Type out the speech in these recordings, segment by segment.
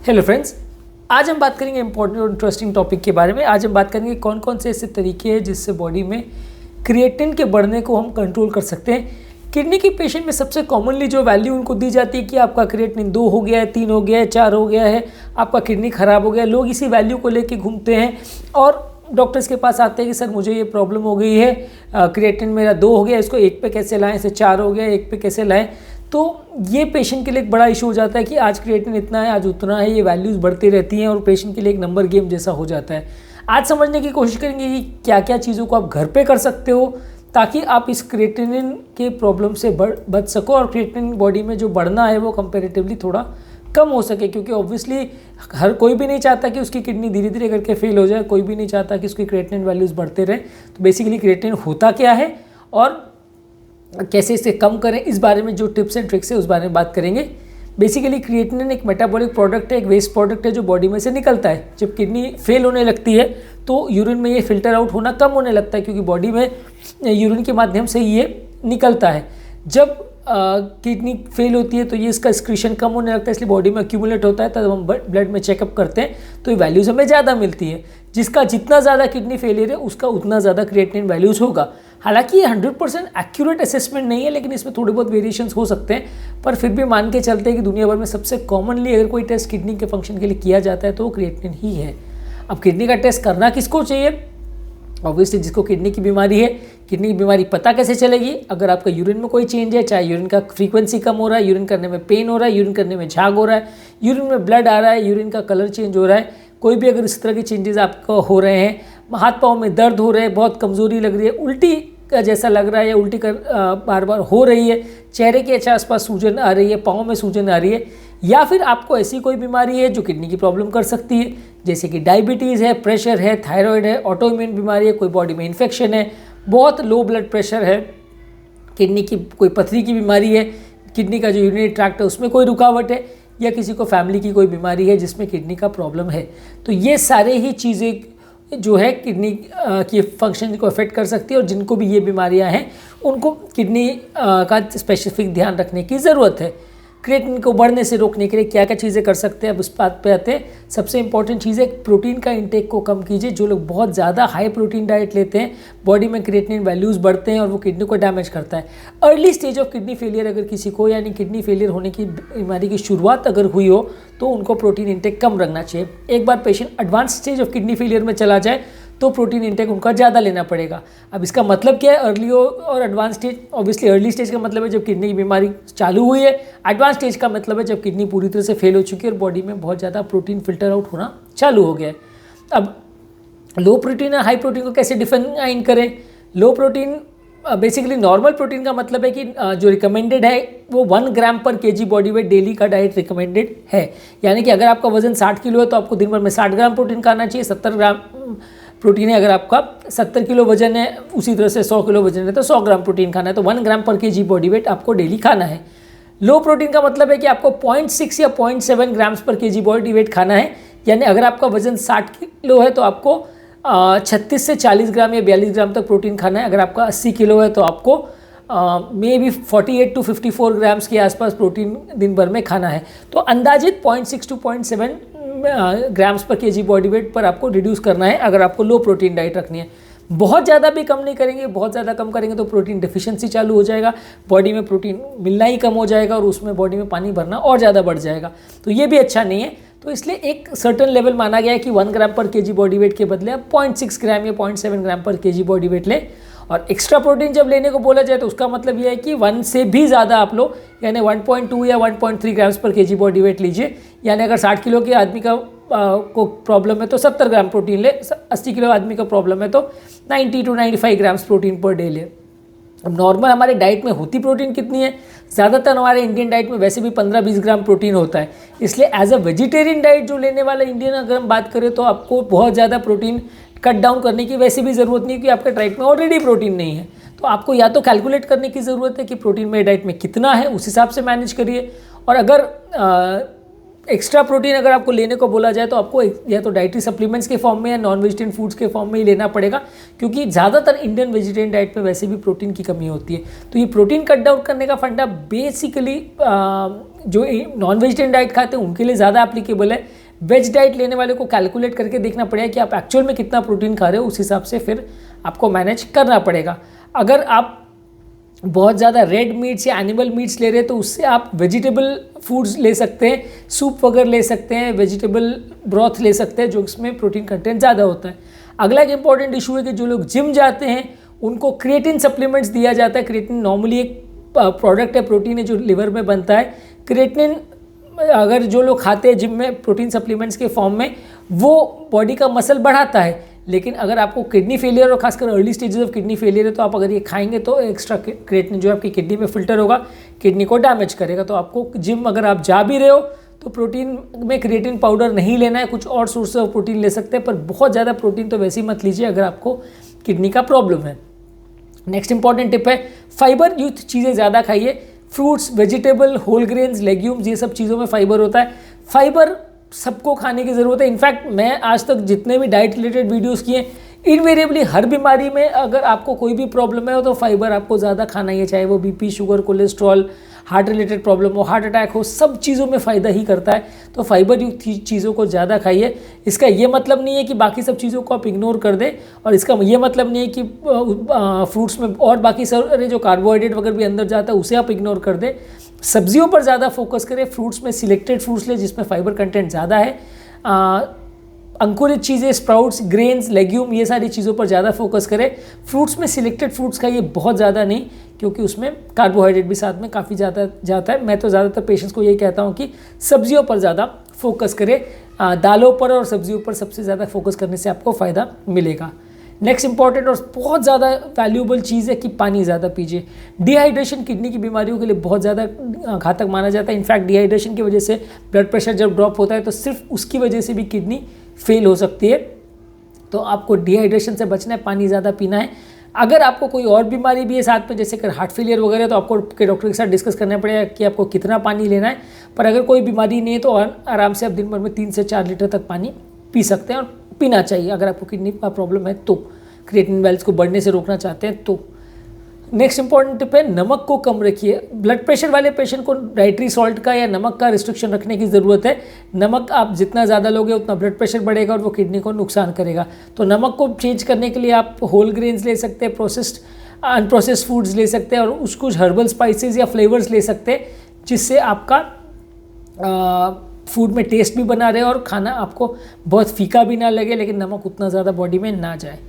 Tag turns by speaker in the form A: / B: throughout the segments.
A: Hello friends, आज हम बात करेंगे इंपॉर्टेंट और इंटरेस्टिंग टॉपिक के बारे में। आज हम बात करेंगे कौन कौन से ऐसे तरीके हैं जिससे बॉडी में क्रिएटिन के बढ़ने को हम कंट्रोल कर सकते हैं। किडनी के पेशेंट में सबसे कॉमनली जो वैल्यू उनको दी जाती है कि आपका क्रिएटिन 2 हो गया है, 3 हो गया है, 4 हो गया है, आपका किडनी ख़राब हो गया है। लोग इसी वैल्यू को लेके घूमते हैं और डॉक्टर्स के पास आते हैं कि सर मुझे ये प्रॉब्लम हो गई है, क्रिएटिन मेरा 2 हो गया, इसको 1 पे कैसे लाएँ, इसे 4 हो गया 1 पे कैसे लाएँ। तो ये पेशेंट के लिए एक बड़ा इशू हो जाता है कि आज क्रिएटिन इतना है, आज उतना है, ये वैल्यूज़ बढ़ती रहती हैं और पेशेंट के लिए एक नंबर गेम जैसा हो जाता है। आज समझने की कोशिश करेंगे कि क्या क्या चीज़ों को आप घर पे कर सकते हो ताकि आप इस क्रिएटिनिन के प्रॉब्लम से बच सको और क्रिएटिनिन बॉडी में जो बढ़ना है वो कंपैरेटिवली थोड़ा कम हो सके। क्योंकि ऑब्वियसली हर कोई भी नहीं चाहता कि उसकी किडनी धीरे धीरे करके फेल हो जाए, कोई भी नहीं चाहता कि उसकी क्रिएटिनिन वैल्यूज़ बढ़ते रहें। तो बेसिकली क्रिएटिनिन होता क्या है और कैसे इसे कम करें, इस बारे में जो टिप्स एंड ट्रिक्स है उस बारे में बात करेंगे। बेसिकली क्रिएटिनिन एक मेटाबॉलिक प्रोडक्ट है, एक वेस्ट प्रोडक्ट है जो बॉडी में से निकलता है। जब किडनी फेल होने लगती है तो यूरिन में ये फिल्टर आउट होना कम होने लगता है क्योंकि बॉडी में यूरिन के माध्यम से ये निकलता है। जब किडनी फेल होती है तो ये इसका एक्सक्रीशन कम होने लगता है, इसलिए बॉडी में एक्यूमुलेट होता है। तब हम ब्लड में चेकअप करते हैं तो ये वैल्यूज़ हमें ज़्यादा मिलती है। जिसका जितना ज़्यादा किडनी फेलियर है उसका उतना ज़्यादा क्रिएटिनिन वैल्यूज़ होगा। हालांकि ये 100% एक्यूरेट असेसमेंट नहीं है, लेकिन इसमें थोड़े बहुत वेरिएशंस हो सकते हैं। पर फिर भी मान के चलते हैं कि दुनिया भर में सबसे कॉमनली अगर कोई टेस्ट किडनी के फंक्शन के लिए किया जाता है तो वो क्रिएटिनिन ही है। अब किडनी का टेस्ट करना किसको चाहिए? ऑब्वियसली जिसको किडनी की बीमारी है। किडनी की बीमारी पता कैसे चलेगी? अगर आपका यूरिन में कोई चेंज है, चाहे यूरिन का फ्रीक्वेंसी कम हो रहा है, यूरिन करने में पेन हो रहा है, यूरिन करने में झाग हो रहा है, यूरिन में ब्लड आ रहा है, यूरिन का कलर चेंज हो रहा है, कोई भी अगर इस तरह की चेंजेस आपको हो रहे हैं, हाथ पाँव में दर्द हो रहे हैं, बहुत कमज़ोरी लग रही है, उल्टी का जैसा लग रहा है या उल्टी कर बार बार हो रही है, चेहरे के आसपास सूजन आ रही है, पाँव में सूजन आ रही है, या फिर आपको ऐसी कोई बीमारी है जो किडनी की प्रॉब्लम कर सकती है, जैसे कि डायबिटीज़ है, प्रेशर है, थायराइड है, ऑटोइम्यून बीमारी है, कोई बॉडी में इन्फेक्शन है, बहुत लो ब्लड प्रेशर है, किडनी की कोई पथरी की बीमारी है, किडनी का जो यूरिनरी ट्रैक्ट है उसमें कोई रुकावट है, या किसी को फैमिली की कोई बीमारी है जिसमें किडनी का प्रॉब्लम है, तो ये सारे ही चीज़ें जो है किडनी की फंक्शन को अफेक्ट कर सकती है। और जिनको भी ये बीमारियां हैं उनको किडनी का स्पेसिफिक ध्यान रखने की ज़रूरत है। क्रिएटिनिन को बढ़ने से रोकने के लिए क्या क्या चीज़ें कर सकते हैं, अब उस बात पे आते हैं। सबसे इंपॉर्टेंट चीज़ है प्रोटीन का इंटेक को कम कीजिए। जो लोग बहुत ज़्यादा हाई प्रोटीन डाइट लेते हैं बॉडी में क्रिएटिनिन वैल्यूज़ बढ़ते हैं और वो किडनी को डैमेज करता है। Early stage of kidney failure अगर किसी को, यानी किडनी फेलियर होने की बीमारी की शुरुआत अगर हुई हो तो उनको प्रोटीन इंटेक कम रखना चाहिए। एक बार patient advance stage of kidney failure में चला जाए तो प्रोटीन इंटेक उनका ज़्यादा लेना पड़ेगा। अब इसका मतलब क्या है? अर्ली और advance stage. Obviously early stage का मतलब है जब किडनी की बीमारी चालू हुई है, एडवांस स्टेज का मतलब है जब किडनी पूरी तरह से फेल हो चुकी है और बॉडी में बहुत ज़्यादा प्रोटीन फिल्टर आउट होना चालू हो गया है। अब लो प्रोटीन और हाई प्रोटीन को कैसे डिफाइन करें? लो प्रोटीन बेसिकली नॉर्मल प्रोटीन का मतलब है कि जो रिकमेंडेड है वो 1 ग्राम पर केजी बॉडी वेट डेली का डाइट रिकमेंडेड है। यानी कि अगर आपका वजन 60 किलो है तो आपको दिन भर में 60 ग्राम प्रोटीन खाना चाहिए। 70 ग्राम प्रोटीन है, अगर आपका 70 किलो वजन है, उसी तरह से 100 किलो वजन है तो 100 ग्राम प्रोटीन खाना है। तो 1 ग्राम पर केजी बॉडी वेट आपको डेली खाना है। लो प्रोटीन का मतलब है कि आपको 0.6 या 0.7 ग्राम्स पर केजी बॉडी वेट खाना है। यानी अगर आपका वजन 60 किलो है तो आपको 36 से 40 ग्राम या 42 ग्राम तक प्रोटीन खाना है। अगर आपका 80 किलो है तो आपको मे बी 48 to 54 ग्राम्स के आसपास प्रोटीन दिन भर में खाना है। तो अंदाजित 0.6 to 0.7 ग्राम्स पर केजी बॉडी वेट पर आपको रिड्यूस करना है अगर आपको लो प्रोटीन डाइट रखनी है। बहुत ज़्यादा भी कम नहीं करेंगे, बहुत ज़्यादा कम करेंगे तो प्रोटीन डिफिशिएंसी चालू हो जाएगा, बॉडी में प्रोटीन मिलना ही कम हो जाएगा और उसमें बॉडी में पानी भरना और ज़्यादा बढ़ जाएगा। तो ये भी अच्छा नहीं है। तो इसलिए एक सर्टेन लेवल माना गया है कि 1 ग्राम पर केजी बॉडी वेट के बदले आप 0.6 ग्राम या 0.7 ग्राम पर केजी बॉडी वेट लें। और एक्स्ट्रा प्रोटीन जब लेने को बोला जाए तो उसका मतलब यह है कि 1 से भी ज़्यादा आप लो, यानी 1.2 या 1.3 ग्राम्स पर केजी बॉडी वेट लीजिए। यानी अगर 60 किलो के आदमी का को प्रॉब्लम है तो 70 ग्राम प्रोटीन ले, 80 किलो आदमी का प्रॉब्लम है तो 90 to 95 grams protein per day ले। अब नॉर्मल हमारे डाइट में होती प्रोटीन कितनी है? ज़्यादातर हमारे इंडियन डाइट में वैसे भी 15-20 ग्राम प्रोटीन होता है। इसलिए एज अ वेजिटेरियन डाइट जो लेने वाला इंडियन अगर हम बात करें तो आपको बहुत ज़्यादा प्रोटीन कट डाउन करने की वैसे भी ज़रूरत नहीं, क्योंकि आपके डाइट में ऑलरेडी प्रोटीन नहीं है। तो आपको या तो कैलकुलेट करने की ज़रूरत है कि प्रोटीन मेरे डाइट में कितना है, उस हिसाब से मैनेज करिए। और अगर एक्स्ट्रा प्रोटीन अगर आपको लेने को बोला जाए तो आपको या तो डाइटरी सप्लीमेंट्स के फॉर्म में या नॉन वेजिटेरियन फूड्स के फॉर्म में ही लेना पड़ेगा, क्योंकि ज़्यादातर इंडियन वेजिटेरियन डाइट में वैसे भी प्रोटीन की कमी होती है। तो ये प्रोटीन कट डाउन करने का फंडा बेसिकली जो नॉन वेजिटेरियन डाइट खाते हैं उनके लिए ज़्यादा एप्लीकेबल है। वेज डाइट लेने वाले को कैलकुलेट करके देखना पड़ेगा कि आप एक्चुअल में कितना प्रोटीन खा रहे हो, उस हिसाब से फिर आपको मैनेज करना पड़ेगा। अगर आप बहुत ज़्यादा रेड मीट्स या एनिमल मीट्स ले रहे हैं तो उससे आप वेजिटेबल फूड्स ले सकते हैं, सूप वगैरह ले सकते हैं, वेजिटेबल ब्रॉथ ले सकते हैं जो इसमें प्रोटीन कंटेंट ज़्यादा होता है। अगला एक इंपॉर्टेंट इशू है कि जो लोग जिम जाते हैं उनको क्रिएटिन सप्लीमेंट्स दिया जाता है। क्रिएटिन नॉर्मली एक प्रोडक्ट है, प्रोटीन है जो लिवर में बनता है। क्रिएटिन अगर जो लोग खाते हैं जिम में प्रोटीन सप्लीमेंट्स के फॉर्म में, वो बॉडी का मसल बढ़ाता है, लेकिन अगर आपको किडनी फेलियर और खासकर early stages of kidney failure है तो आप अगर ये खाएंगे तो एक्स्ट्रा क्रिएटिन जो आपकी किडनी में फिल्टर होगा, किडनी को डैमेज करेगा। तो आपको जिम अगर आप जा भी रहे हो तो प्रोटीन में क्रिएटिन पाउडर नहीं लेना है, कुछ और सोर्स ऑफ प्रोटीन ले सकते हैं, पर बहुत ज़्यादा प्रोटीन तो वैसे ही मत लीजिए अगर आपको किडनी का प्रॉब्लम है। नेक्स्ट इंपॉर्टेंट टिप है फाइबर युक्त चीज़ें ज़्यादा खाइए। Fruits, vegetable, whole grains, legumes, ये सब चीज़ों में फाइबर होता है। फाइबर सबको खाने की ज़रूरत है। इनफैक्ट मैं आज तक जितने भी डाइट रिलेटेड वीडियोस किए, इनवेरिएबली हर बीमारी में अगर आपको कोई भी प्रॉब्लम है तो फाइबर आपको ज़्यादा खाना ही है, चाहे वो BP, sugar, cholesterol, heart related problem हो, हार्ट अटैक हो, सब चीज़ों में फ़ायदा ही करता है। तो फाइबर युक्त चीज़ों को ज़्यादा खाइए। इसका ये मतलब नहीं है कि बाकी सब चीज़ों को आप इग्नोर कर दें, और इसका ये मतलब नहीं है कि फ्रूट्स में और बाकी सारे जो कार्बोहाइड्रेट वगैरह भी अंदर जाता है उसे आप इग्नोर कर दें। सब्जियों पर ज़्यादा फोकस करें, फ्रूट्स में सिलेक्टेड फ्रूट्स लें जिसमें फाइबर कंटेंट ज़्यादा है। अंकुरित चीज़ें, स्प्राउट्स, ग्रेन्स, लेग्यूम, ये सारी चीज़ों पर ज़्यादा फोकस करें। फ्रूट्स में सिलेक्टेड फ्रूट्स खाइए, बहुत ज़्यादा नहीं, क्योंकि उसमें कार्बोहाइड्रेट भी साथ में काफ़ी ज़्यादा जाता है। मैं तो ज़्यादातर पेशेंट्स को यही कहता हूँ कि सब्जियों पर ज़्यादा फोकस करें। दालों पर और सब्जियों पर सबसे ज़्यादा फोकस करने से आपको फ़ायदा मिलेगा। नेक्स्ट इंपॉर्टेंट और बहुत ज़्यादा वैल्यूएबल चीज़ है कि पानी ज़्यादा पीजिए। डिहाइड्रेशन किडनी की बीमारियों के लिए बहुत ज़्यादा घातक माना जाता है। इनफैक्ट डिहाइड्रेशन की वजह से ब्लड प्रेशर जब ड्रॉप होता है तो सिर्फ उसकी वजह से भी किडनी फेल हो सकती है। तो आपको डिहाइड्रेशन से बचना है, पानी ज़्यादा पीना है। अगर आपको कोई और बीमारी भी है साथ में, जैसे कि हार्ट फेलियर वगैरह, तो आपको के डॉक्टर के साथ डिस्कस करना पड़ेगा कि आपको कितना पानी लेना है। पर अगर कोई बीमारी नहीं है तो आराम से आप दिन भर में 3 से 4 लीटर तक पानी पी सकते हैं, और पीना चाहिए अगर आपको किडनी का प्रॉब्लम है तो, क्रिएटिनिन वैल्यूज को बढ़ने से रोकना चाहते हैं तो। नेक्स्ट इंपॉर्टेंट टिप है, नमक को कम रखिए। ब्लड प्रेशर वाले पेशेंट को डाइटरी सॉल्ट का या नमक का रिस्ट्रिक्शन रखने की ज़रूरत है। नमक आप जितना ज़्यादा लोगे उतना ब्लड प्रेशर बढ़ेगा और वो किडनी को नुकसान करेगा। तो नमक को चेंज करने के लिए आप होल ग्रेन्स ले सकते हैं, प्रोसेस्ड अनप्रोसेस्ड फूड्स ले सकते हैं, और कुछ हर्बल स्पाइसेस या फ्लेवर्स ले सकते हैं जिससे आपका फूड में टेस्ट भी बना रहे और खाना आपको बहुत फीका भी ना लगे, लेकिन नमक उतना ज़्यादा बॉडी में ना जाए।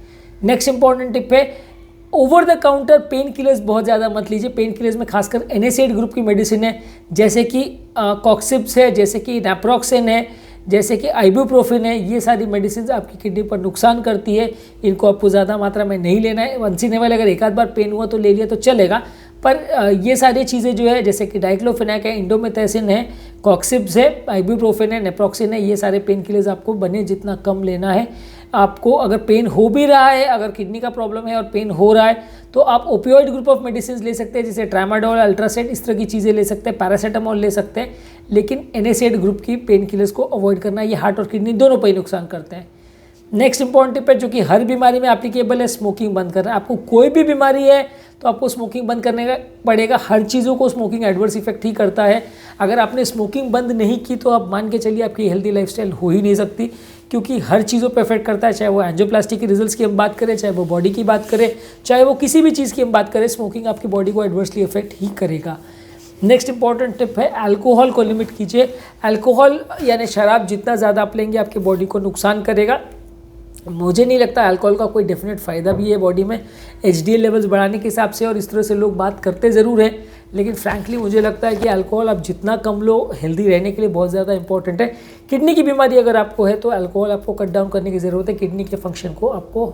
A: नेक्स्ट इंपॉर्टेंट टिप है, over the counter pain killers बहुत ज़्यादा मत लीजिए। पेन किलर्स में खासकर NSAID ग्रुप की मेडिसिन है, जैसे कि कॉक्सिप्स है, जैसे कि नैप्रोक्सेन है, जैसे कि आइबुप्रोफेन है। ये सारी मेडिसिन आपकी किडनी पर नुकसान करती है, इनको आपको ज़्यादा मात्रा में नहीं लेना है। वंस इन ए व्हाइल अगर एक आध बार पेन हुआ तो ले लिया तो चलेगा, पर ये सारी चीज़ें जो है जैसे कि डाइक्लोफेनाक है, इंडोमेथैसिन है, कॉक्सिप्स है, आइबुप्रोफेन है, नेप्रोक्सिन है, ये सारे पेन किलर्स आपको बने जितना कम लेना है। आपको अगर पेन हो भी रहा है, अगर किडनी का प्रॉब्लम है और पेन हो रहा है, तो आप ओपियोइड ग्रुप ऑफ मेडिसिन ले सकते हैं, जैसे ट्रामाडोल, अल्ट्रासेट, इस तरह की चीज़ें ले सकते हैं, पैरासीटामोल ले सकते हैं, लेकिन NSAID ग्रुप की पेन किलर्स को अवॉइड करना, ये हार्ट और किडनी दोनों पर ही नुकसान करते हैं। नेक्स्ट इंपॉर्टेंट टिप है जो कि हर बीमारी में एप्लीकेबल है, स्मोकिंग बंद करना। आपको कोई भी बीमारी है तो आपको स्मोकिंग बंद करने का पड़ेगा। हर चीज़ों को स्मोकिंग एडवर्स इफेक्ट ही करता है। अगर आपने स्मोकिंग बंद नहीं की तो आप मान के चलिए आपकी हेल्दी लाइफस्टाइल हो ही नहीं सकती, क्योंकि हर चीज़ों पर इफेक्ट करता है। चाहे वो एंजियोप्लास्टी के रिजल्ट्स की हम बात करें, चाहे वो बॉडी की बात करें, चाहे वो किसी भी चीज़ की हम बात करें, स्मोकिंग आपकी बॉडी को एडवर्सली इफेक्ट ही करेगा। नेक्स्ट इंपॉर्टेंट टिप है, अल्कोहल को लिमिट कीजिए। अल्कोहल यानी शराब जितना ज़्यादा आप लेंगे आपकी बॉडी को नुकसान करेगा। मुझे नहीं लगता अल्कोहल का कोई डेफिनेट फ़ायदा भी है बॉडी में HDL लेवल्स बढ़ाने के हिसाब से, और इस तरह से लोग बात करते ज़रूर हैं, लेकिन फ्रैंकली मुझे लगता है कि अल्कोहल आप जितना कम लो हेल्दी रहने के लिए बहुत ज़्यादा इंपॉर्टेंट है। किडनी की बीमारी अगर आपको है तो अल्कोहल आपको कट डाउन करने की ज़रूरत है। किडनी के फंक्शन को आपको,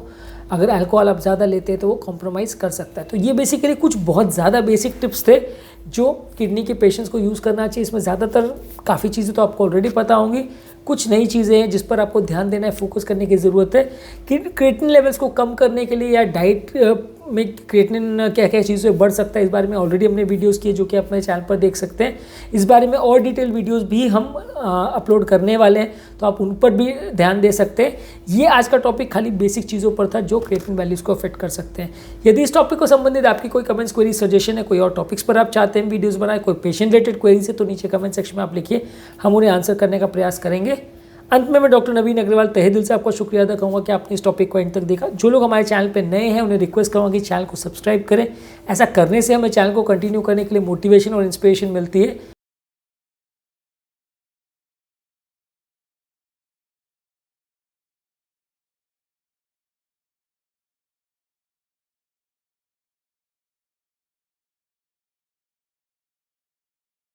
A: अगर अल्कोहल आप ज़्यादा लेते हैं तो वो कॉम्प्रोमाइज़ कर सकता है। तो ये बेसिकली कुछ बहुत ज़्यादा बेसिक टिप्स थे जो किडनी के पेशेंट्स को यूज़ करना चाहिए। इसमें ज़्यादातर काफ़ी चीज़ें तो आपको ऑलरेडी पता होंगी, कुछ नई चीज़ें हैं जिस पर आपको ध्यान देना है, फोकस करने की ज़रूरत है कि क्रिएटिनिन लेवल्स को कम करने के लिए या डाइट में क्रिएटिनिन क्या क्या चीज़ों से बढ़ सकता है, इस बारे में ऑलरेडी हमने वीडियोस किए जो कि अपने चैनल पर देख सकते हैं। इस बारे में और डिटेल वीडियोस भी हम अपलोड करने वाले हैं, तो आप उन पर भी ध्यान दे सकते हैं। ये आज का टॉपिक खाली बेसिक चीज़ों पर था जो क्रिएटिनिन वैल्यूज़ को अफेक्ट कर सकते हैं। यदि इस टॉपिक को संबंधित आपकी कोई कमेंट्स, क्वेरी, सजेशन है, कोई और टॉपिक्स पर आप चाहते हैं वीडियोज़ बनाए, कोई पेशेंट रिलेटेड क्वेरीज है, तो नीचे कमेंट सेक्शन में आप लिखिए, हम उन्हें आंसर करने का प्रयास करेंगे। अंत में मैं डॉक्टर नवीन अग्रवाल तहे दिल से आपको शुक्रिया अदा करूँगा कि आपने इस टॉपिक को एंड तक देखा। जो लोग हमारे चैनल पे नए हैं उन्हें रिक्वेस्ट करूँगा कि चैनल को सब्सक्राइब करें। ऐसा करने से हमें चैनल को कंटिन्यू करने के लिए मोटिवेशन और इंस्पिरेशन मिलती है।